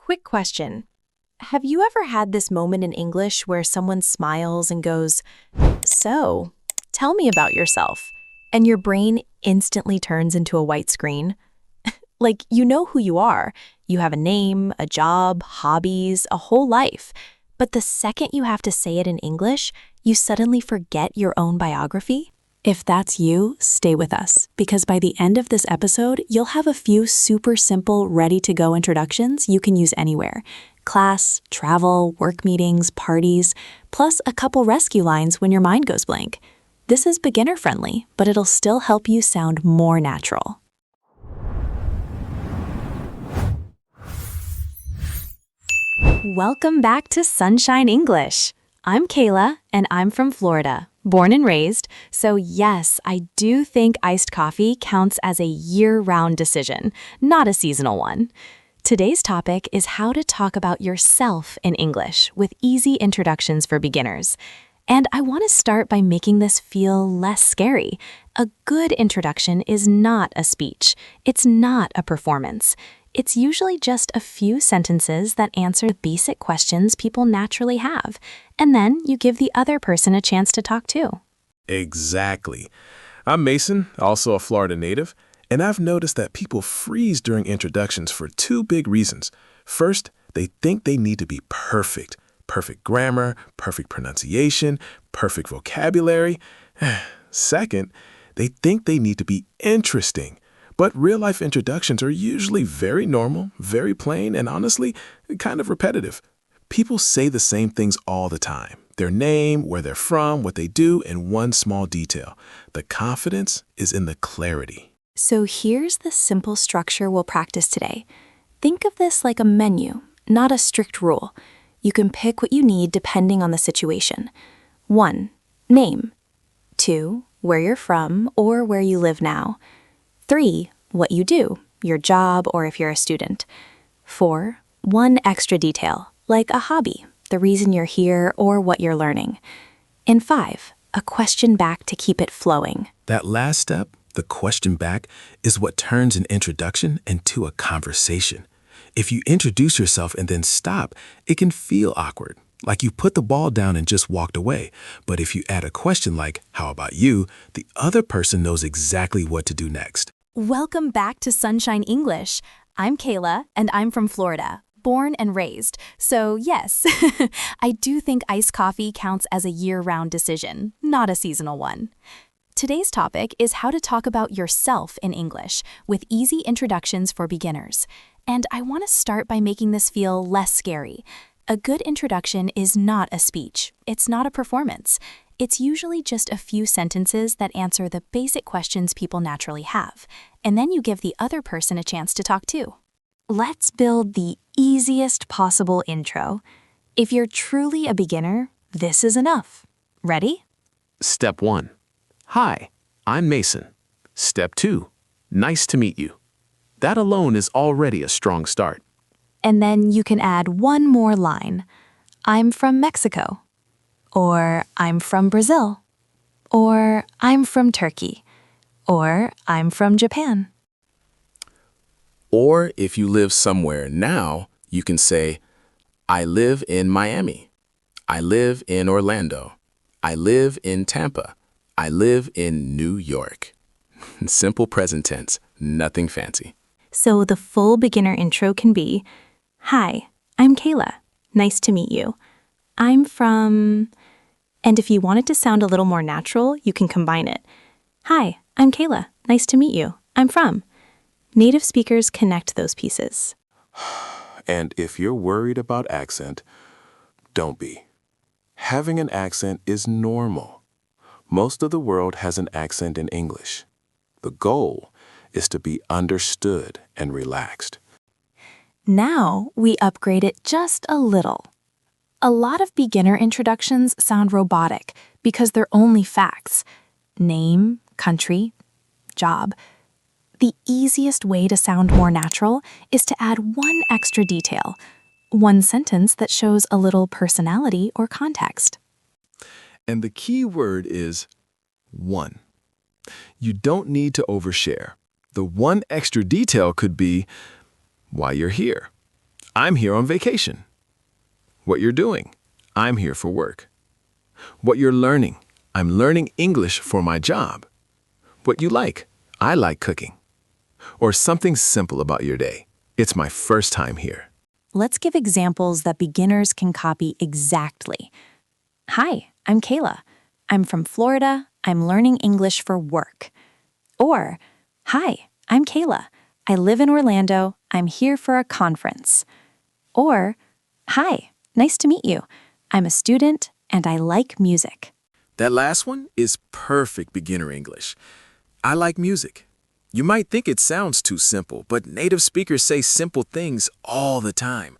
Quick question. Have you ever had this moment in English where someone smiles and goes, "So, tell me about yourself," and your brain instantly turns into a white screen? Like, you know who you are. You have a name, a job, hobbies, a whole life. But the second you have to say it in English, you suddenly forget your own biography? If that's you, stay with us, because by the end of this episode, you'll have a few super simple, ready-to-go introductions you can use anywhere. Class, travel, work meetings, parties, plus a couple rescue lines when your mind goes blank. This is beginner-friendly, but it'll still help you sound more natural. Welcome back to Sunshine English. I'm Kayla, and I'm from Florida, born and raised, so yes, I do think iced coffee counts as a year-round decision, not a seasonal one. Today's topic is how to talk about yourself in English with easy introductions for beginners. And I want to start by making this feel less scary. A good introduction is not a speech. It's not a performance. It's usually just a few sentences that answer the basic questions people naturally have, and then you give the other person a chance to talk too. Exactly. I'm Mason, also a Florida native, and I've noticed that people freeze during introductions for two big reasons. First, they think they need to be perfect. Perfect grammar, perfect pronunciation, perfect vocabulary. Second, they think they need to be interesting. But real-life introductions are usually very normal, very plain, and honestly, kind of repetitive. People say the same things all the time. Their name, where they're from, what they do, and one small detail. The confidence is in the clarity. So here's the simple structure we'll practice today. Think of this like a menu, not a strict rule. You can pick what you need depending on the situation. 1. Name. 2. Where you're from or where you live now. 3. What you do, your job or if you're a student. 4. One extra detail, like a hobby, the reason you're here or what you're learning. And 5. A question back to keep it flowing. That last step, the question back, is what turns an introduction into a conversation. If you introduce yourself and then stop, it can feel awkward, like you put the ball down and just walked away. But if you add a question like, "How about you?" the other person knows exactly what to do next. Welcome back to Sunshine English. I'm Kayla, and I'm from Florida, born and raised. So yes, I do think iced coffee counts as a year-round decision, not a seasonal one. Today's topic is how to talk about yourself in English with easy introductions for beginners. And I want to start by making this feel less scary. A good introduction is not a speech. It's not a performance. It's usually just a few sentences that answer the basic questions people naturally have, and then you give the other person a chance to talk too. Let's build the easiest possible intro. If you're truly a beginner, this is enough. Ready? Step 1. Hi, I'm Mason. Step 2. Nice to meet you. That alone is already a strong start. And then you can add one more line. I'm from Mexico. Or I'm from Brazil. Or I'm from Turkey. Or I'm from Japan. Or if you live somewhere now, you can say, "I live in Miami. I live in Orlando. I live in Tampa. I live in New York." Simple present tense, nothing fancy. So the full beginner intro can be, "Hi, I'm Kayla. Nice to meet you. I'm from..." And if you want it to sound a little more natural, you can combine it. "Hi, I'm Kayla. Nice to meet you. I'm from..." Native speakers connect those pieces. And if you're worried about accent, don't be. Having an accent is normal. Most of the world has an accent in English. The goal is to be understood and relaxed. Now we upgrade it just a little. A lot of beginner introductions sound robotic because they're only facts. Name, country, job. The easiest way to sound more natural is to add one extra detail, one sentence that shows a little personality or context. And the key word is one. You don't need to overshare. The one extra detail could be why you're here. I'm here on vacation. What you're doing? I'm here for work. What you're learning? I'm learning English for my job. What you like? I like cooking. Or something simple about your day. It's my first time here. Let's give examples that beginners can copy exactly. Hi, I'm Kayla. I'm from Florida. I'm learning English for work. Or, hi, I'm Kayla. I live in Orlando. I'm here for a conference. Or, hi, nice to meet you. I'm a student and I like music. That last one is perfect beginner English. I like music. You might think it sounds too simple, but native speakers say simple things all the time.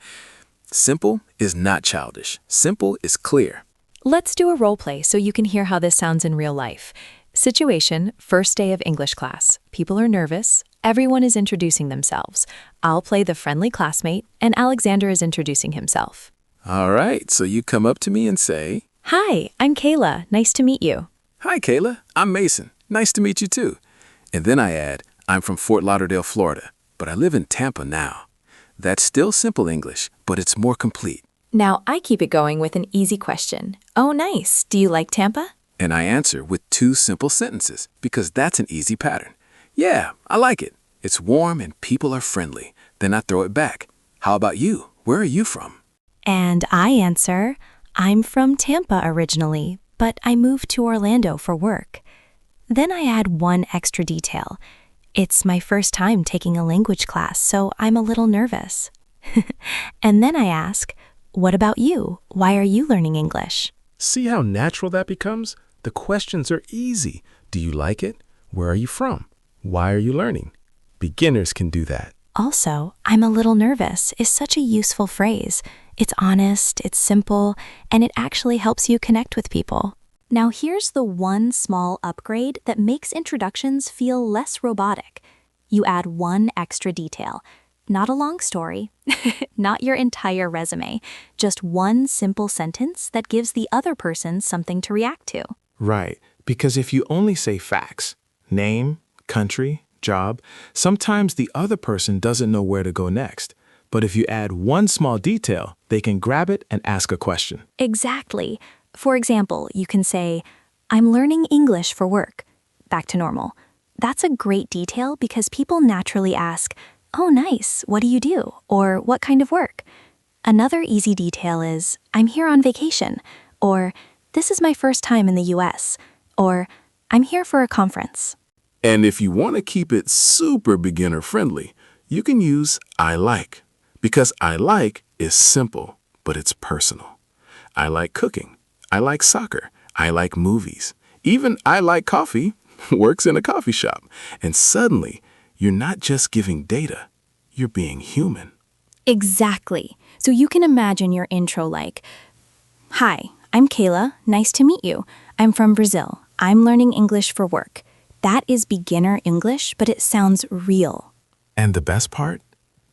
Simple is not childish. Simple is clear. Let's do a role play so you can hear how this sounds in real life. Situation, first day of English class. People are nervous. Everyone is introducing themselves. I'll play the friendly classmate, and Alexander is introducing himself. All right, so you come up to me and say, Hi, I'm Kayla. Nice to meet you. Hi, Kayla. I'm Mason. Nice to meet you, too. And then I add, I'm from Fort Lauderdale, Florida, but I live in Tampa now. That's still simple English, but it's more complete. Now I keep it going with an easy question. Oh, nice. Do you like Tampa? And I answer with 2 simple sentences, because that's an easy pattern. Yeah, I like it. It's warm and people are friendly. Then I throw it back. How about you? Where are you from? And I answer, I'm from Tampa originally, but I moved to Orlando for work. Then I add one extra detail. It's my first time taking a language class, so I'm a little nervous. And then I ask, what about you? Why are you learning English? See how natural that becomes? The questions are easy. Do you like it? Where are you from? Why are you learning? Beginners can do that. Also, I'm a little nervous is such a useful phrase. It's honest, it's simple, and it actually helps you connect with people. Now here's the one small upgrade that makes introductions feel less robotic. You add one extra detail. Not a long story, not your entire resume, just one simple sentence that gives the other person something to react to. Right, because if you only say facts, name, country, job, sometimes the other person doesn't know where to go next. But if you add one small detail, they can grab it and ask a question. Exactly. For example, you can say, I'm learning English for work. Back to normal. That's a great detail because people naturally ask, oh, nice, what do you do? Or what kind of work? Another easy detail is, I'm here on vacation. Or, this is my first time in the US. Or, I'm here for a conference. And if you want to keep it super beginner friendly, you can use I like. Because I like is simple, but it's personal. I like cooking. I like soccer. I like movies. Even I like coffee works in a coffee shop. And suddenly, you're not just giving data, you're being human. Exactly. So you can imagine your intro like, Hi, I'm Kayla. Nice to meet you. I'm from Brazil. I'm learning English for work. That is beginner English, but it sounds real. And the best part?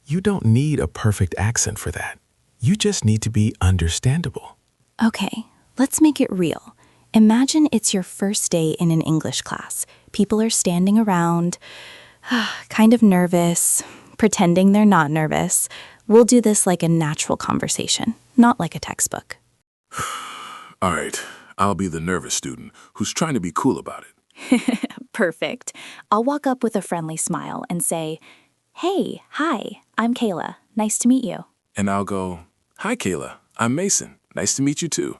You don't need a perfect accent for that. You just need to be understandable. Okay, let's make it real. Imagine it's your first day in an English class. People are standing around, kind of nervous, pretending they're not nervous. We'll do this like a natural conversation, not like a textbook. All right, I'll be the nervous student who's trying to be cool about it. Perfect. I'll walk up with a friendly smile and say, Hey, hi, I'm Kayla. Nice to meet you. And I'll go, Hi, Kayla. I'm Mason. Nice to meet you, too.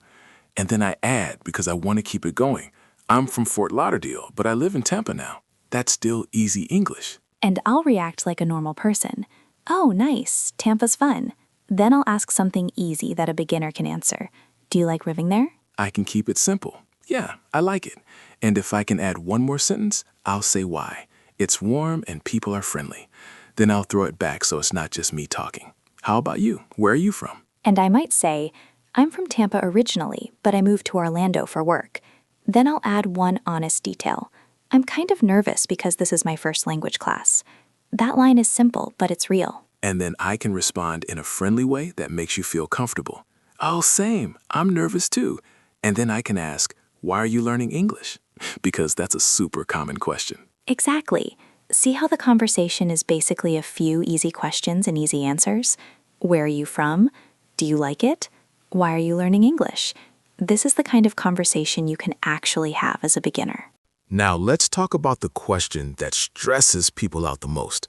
And then I add, because I want to keep it going, I'm from Fort Lauderdale, but I live in Tampa now. That's still easy English. And I'll react like a normal person. Oh, nice. Tampa's fun. Then I'll ask something easy that a beginner can answer. Do you like living there? I can keep it simple. Yeah, I like it. And if I can add one more sentence, I'll say why. It's warm and people are friendly. Then I'll throw it back so it's not just me talking. How about you? Where are you from? And I might say, I'm from Tampa originally, but I moved to Orlando for work. Then I'll add one honest detail. I'm kind of nervous because this is my first language class. That line is simple, but it's real. And then I can respond in a friendly way that makes you feel comfortable. Oh, same. I'm nervous too. And then I can ask, why are you learning English? Because that's a super common question. Exactly. See how the conversation is basically a few easy questions and easy answers? Where are you from? Do you like it? Why are you learning English? This is the kind of conversation you can actually have as a beginner. Now let's talk about the question that stresses people out the most.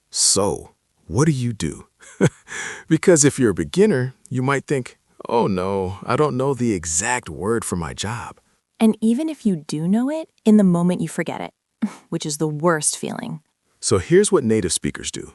So, what do you do? Because if you're a beginner, you might think, oh no, I don't know the exact word for my job. And even if you do know it, in the moment you forget it, which is the worst feeling. So here's what native speakers do.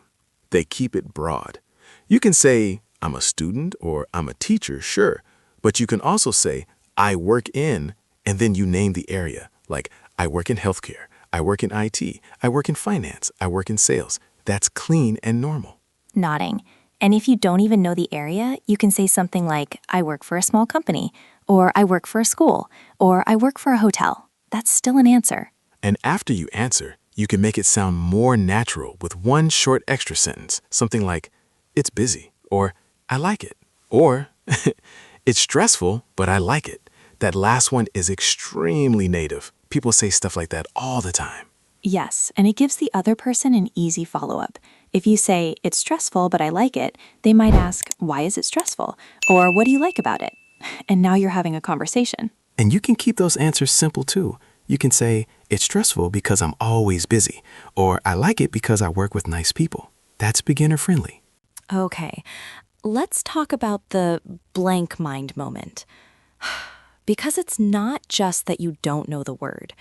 They keep it broad. You can say, I'm a student or I'm a teacher, sure, but you can also say, I work in, and then you name the area, like I work in healthcare, I work in IT, I work in finance, I work in sales. That's clean and normal. Nodding. And if you don't even know the area, you can say something like, I work for a small company, or I work for a school, or I work for a hotel. That's still an answer. And after you answer, you can make it sound more natural with one short extra sentence, something like, it's busy, or I like it, or it's stressful, but I like it. That last one is extremely native. People say stuff like that all the time. Yes, and it gives the other person an easy follow-up. If you say, it's stressful, but I like it, they might ask, why is it stressful? Or what do you like about it? And now you're having a conversation. And you can keep those answers simple too. You can say, it's stressful because I'm always busy, or I like it because I work with nice people. That's beginner friendly. Okay, let's talk about the blank mind moment. Because it's not just that you don't know the word.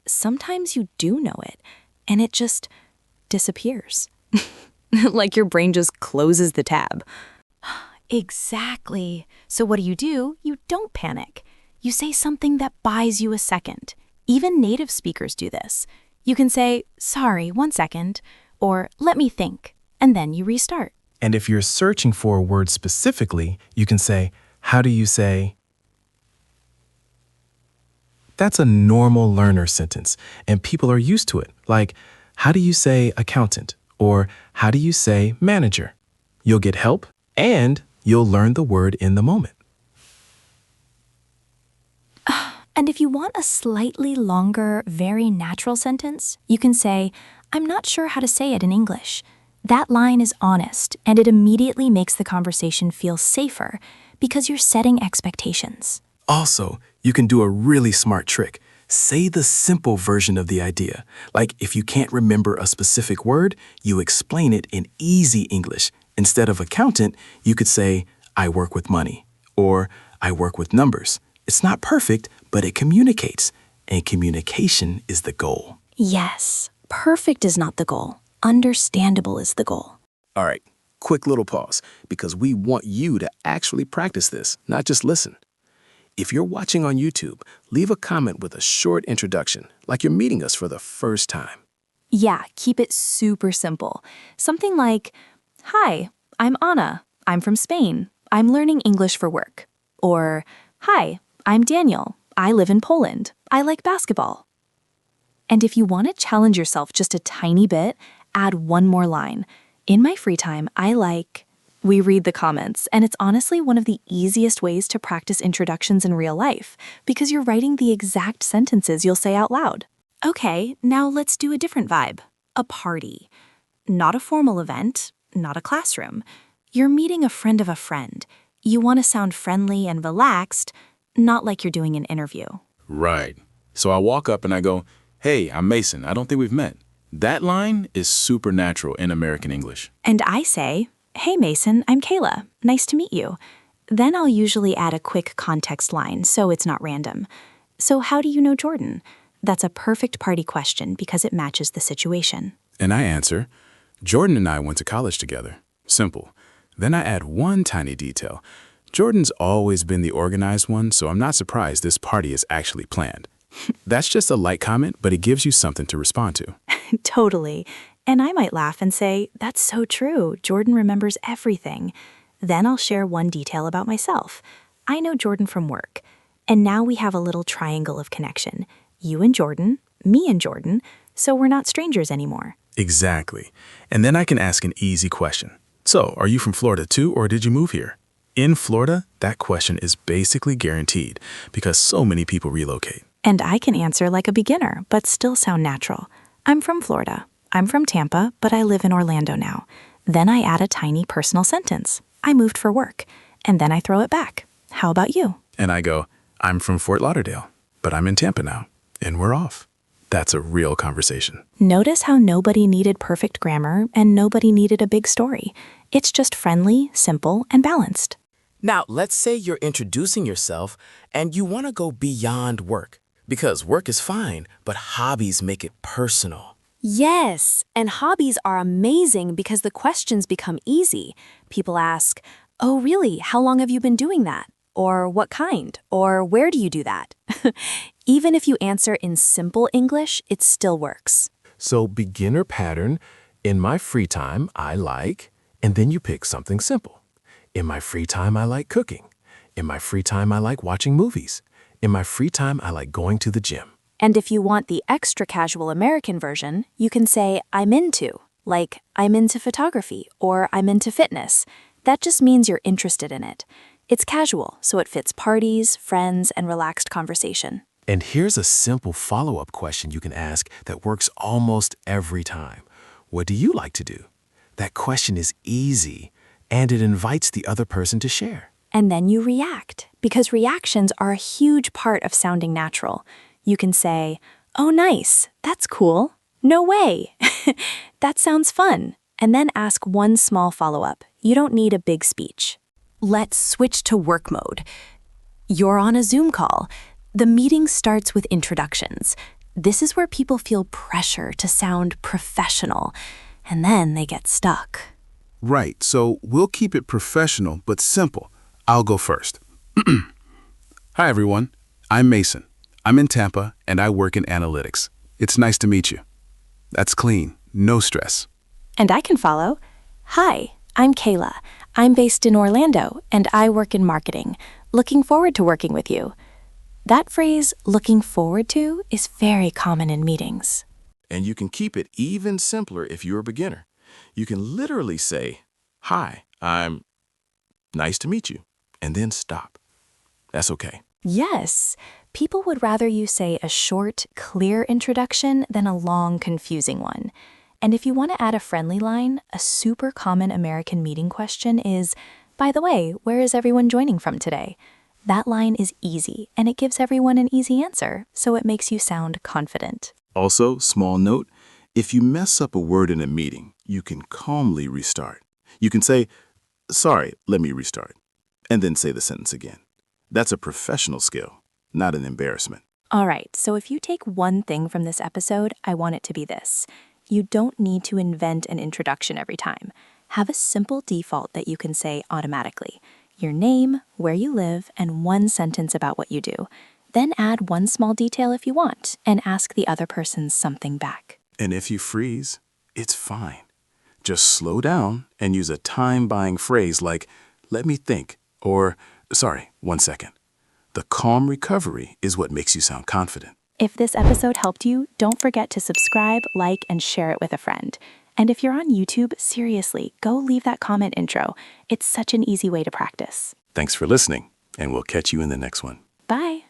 Sometimes you do know it, and it just disappears. Like your brain just closes the tab. Exactly. So what do? You don't panic. You say something that buys you a second. Even native speakers do this. You can say, sorry, 1 second, or let me think, and then you restart. And if you're searching for a word specifically, you can say, how do you say? That's a normal learner sentence, and people are used to it. Like, how do you say accountant? Or how do you say manager? You'll get help, and you'll learn the word in the moment. And if you want a slightly longer, very natural sentence, you can say, I'm not sure how to say it in English. That line is honest, and it immediately makes the conversation feel safer because you're setting expectations. Also, you can do a really smart trick. Say the simple version of the idea. Like if you can't remember a specific word, you explain it in easy English. Instead of accountant, you could say, I work with money, or I work with numbers. It's not perfect, but it communicates, and communication is the goal. Yes, perfect is not the goal. Understandable is the goal. All right, quick little pause, because we want you to actually practice this, not just listen. If you're watching on YouTube, leave a comment with a short introduction, like you're meeting us for the first time. Yeah, keep it super simple. Something like, hi, I'm Anna. I'm from Spain. I'm learning English for work. Or, hi, I'm Daniel. I live in Poland. I like basketball. And if you want to challenge yourself just a tiny bit, add one more line. In my free time, I like... We read the comments, and it's honestly one of the easiest ways to practice introductions in real life, because you're writing the exact sentences you'll say out loud. Okay, now let's do a different vibe. A party. Not a formal event, not a classroom. You're meeting a friend of a friend. You want to sound friendly and relaxed, not like you're doing an interview. Right. So I walk up and I go, hey, I'm Mason. I don't think we've met. That line is super natural in American English. And I say, hey Mason, I'm Kayla. Nice to meet you. Then I'll usually add a quick context line so it's not random. So how do you know Jordan? That's a perfect party question because it matches the situation. And I answer, Jordan and I went to college together. Simple. Then I add one tiny detail. Jordan's always been the organized one, so I'm not surprised this party is actually planned. That's just a light comment, but it gives you something to respond to. Totally. And I might laugh and say, that's so true. Jordan remembers everything. Then I'll share one detail about myself. I know Jordan from work. And now we have a little triangle of connection. You and Jordan, me and Jordan, so we're not strangers anymore. Exactly. And then I can ask an easy question. So, are you from Florida too, or did you move here? In Florida, that question is basically guaranteed because so many people relocate. And I can answer like a beginner, but still sound natural. I'm from Florida. I'm from Tampa, but I live in Orlando now. Then I add a tiny personal sentence. I moved for work. And then I throw it back. How about you? And I go, I'm from Fort Lauderdale, but I'm in Tampa now, and we're off. That's a real conversation. Notice how nobody needed perfect grammar and nobody needed a big story. It's just friendly, simple, and balanced. Now, let's say you're introducing yourself and you want to go beyond work. Because work is fine, but hobbies make it personal. Yes, and hobbies are amazing because the questions become easy. People ask, "Oh, really? How long have you been doing that?" Or "What kind?" Or "Where do you do that?" Even if you answer in simple English, it still works. So beginner pattern, in my free time, I like, and then you pick something simple. In my free time, I like cooking. In my free time, I like watching movies. In my free time, I like going to the gym. And if you want the extra casual American version, you can say "I'm into," like "I'm into photography" or "I'm into fitness." That just means you're interested in it. It's casual, so it fits parties, friends, and relaxed conversation. And here's a simple follow-up question you can ask that works almost every time. What do you like to do? That question is easy, and it invites the other person to share. And then you react, because reactions are a huge part of sounding natural. You can say, "Oh, nice, that's cool. No way. That sounds fun." And then ask one small follow-up. You don't need a big speech. Let's switch to work mode. You're on a Zoom call. The meeting starts with introductions. This is where people feel pressure to sound professional, and then they get stuck. Right, so we'll keep it professional but simple. I'll go first. Hi, everyone. I'm Mason. I'm in Tampa, and I work in analytics. It's nice to meet you. That's clean, no stress. And I can follow. Hi, I'm Kayla. I'm based in Orlando, and I work in marketing. Looking forward to working with you. That phrase, "looking forward to," is very common in meetings. And you can keep it even simpler if you're a beginner. You can literally say, "Hi, I'm nice to meet you," and then stop. That's okay. Yes, people would rather you say a short, clear introduction than a long, confusing one. And if you want to add a friendly line, a super common American meeting question is, "By the way, where is everyone joining from today?" That line is easy, and it gives everyone an easy answer, so it makes you sound confident. Also, small note, if you mess up a word in a meeting, you can calmly restart. You can say, "Sorry, let me restart," and then say the sentence again. That's a professional skill, not an embarrassment. All right, so if you take one thing from this episode, I want it to be this. You don't need to invent an introduction every time. Have a simple default that you can say automatically. Your name, where you live, and one sentence about what you do. Then add one small detail if you want, and ask the other person something back. And if you freeze, it's fine. Just slow down and use a time-buying phrase like, "Let me think," or, "Sorry, 1 second." The calm recovery is what makes you sound confident. If this episode helped you, don't forget to subscribe, like, and share it with a friend. And if you're on YouTube, seriously, go leave that comment intro. It's such an easy way to practice. Thanks for listening, and we'll catch you in the next one. Bye.